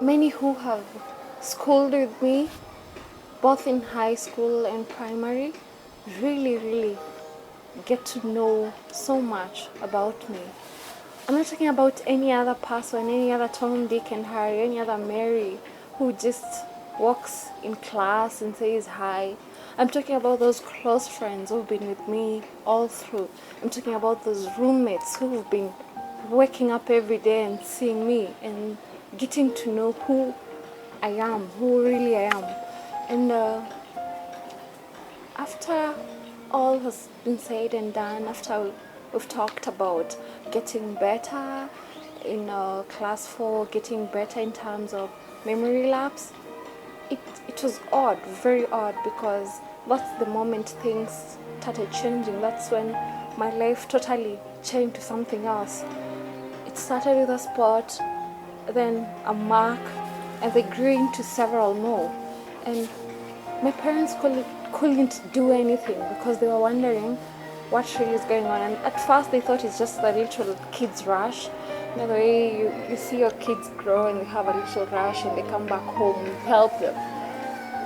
many who have schooled with me, both in high school and primary, really get to know so much about me. I'm not talking about any other person, any other Tom, Dick and Harry, any other Mary who just walks in class and says hi. I'm talking about those close friends who've been with me all through. I'm talking about those roommates who've been waking up every day and seeing me and getting to know who I am, who really I am. And after all has been said and done, after we've talked about getting better in class 4, getting better in terms of memory lapse, it was odd, very odd, because that's the moment things started changing. That's when my life totally changed to something else. It started with a sport, then a mark, and they grew into several more. And my parents couldn't do anything because they were wondering what really is going on. And at first they thought it's just a little kids rush. You know, the way you see your kids grow and they have a little rush and they come back home, you help them.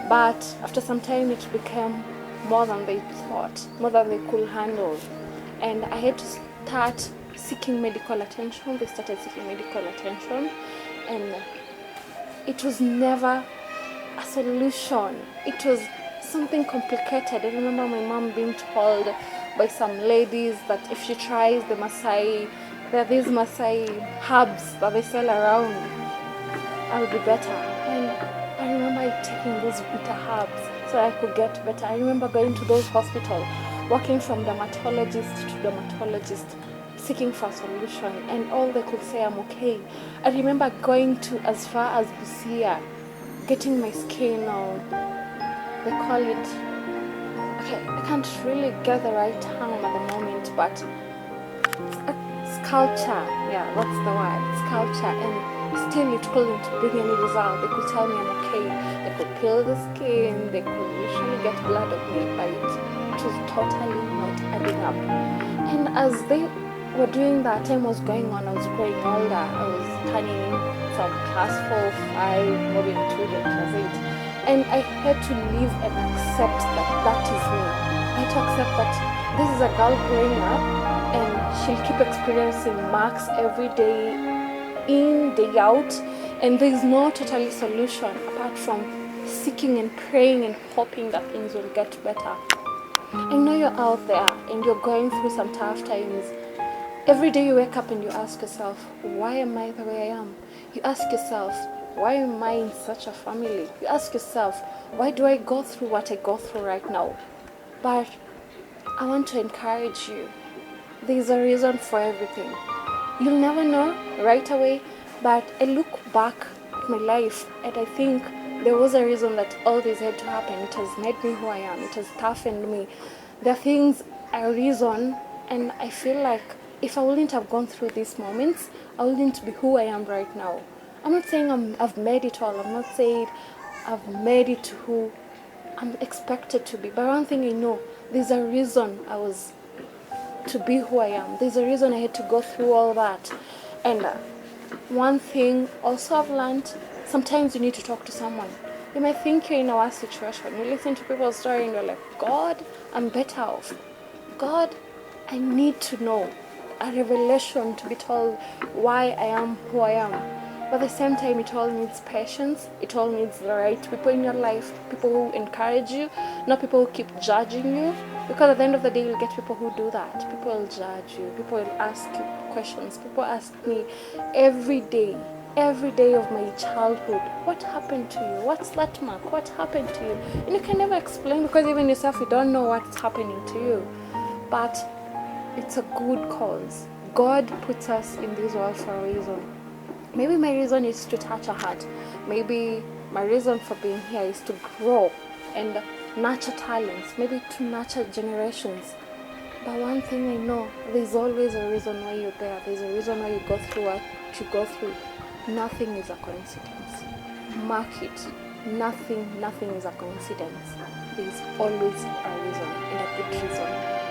But after some time it became more than they thought, more than they could handle. And I had to start seeking medical attention. They started seeking medical attention, and it was never a solution. It was something complicated. I remember my mom being told by some ladies that if she tries the Maasai, there are these Maasai herbs that they sell around, I'll be better. And I remember taking those bitter herbs so I could get better. I remember going to those hospitals, walking from dermatologist to dermatologist, seeking for a solution, and all they could say, I'm okay. I remember going to as far as Busia, getting my skin, they call it, okay, I can't really get the right term at the moment, but sculpture, yeah, that's the word, sculpture, and still it couldn't bring any result. They could tell me I'm okay, they could peel the skin, they could usually get blood of me, but it was totally not adding up. And as they were doing that, time was going on, I was growing older, I was turning from class 4, 5, moving to the class 8. And I had to live and accept that is me. I had to accept that this is a girl growing up and she'll keep experiencing marks every day in, day out, and there's no totally solution apart from seeking and praying and hoping that things will get better. I know you're out there and you're going through some tough times. Every day you wake up and you ask yourself, why am I the way I am? You ask yourself, why am I in such a family? You ask yourself, why do I go through what I go through right now? But I want to encourage you. There's a reason for everything. You'll never know right away, but I look back at my life and I think there was a reason that all this had to happen. It has made me who I am. It has toughened me. There are things, a reason, and I feel like if I wouldn't have gone through these moments, I wouldn't be who I am right now. I'm not saying I've made it all. I'm not saying I've made it to who I'm expected to be. But one thing I know, there's a reason I was to be who I am. There's a reason I had to go through all that. And one thing also I've learned, sometimes you need to talk to someone. You might think you're in a worse situation. You listen to people's story and you're like, God, I'm better off. God, I need to know. A revelation to be told why I am who I am. But at the same time, it all needs patience. It all needs the right people in your life, people who encourage you, not people who keep judging you. Because at the end of the day, you'll get people who do that. People will judge you. People will ask you questions. People ask me every day of my childhood, what happened to you? What's that mark? What happened to you? And you can never explain because even yourself, you don't know what's happening to you. But it's a good cause. God puts us in this world for a reason. Maybe my reason is to touch a heart. Maybe my reason for being here is to grow and nurture talents, maybe to nurture generations. But one thing I know, there's always a reason why you're there. There's a reason why you go through what you go through. Nothing is a coincidence. Mark it. Nothing is a coincidence. There's always a reason, and a good reason.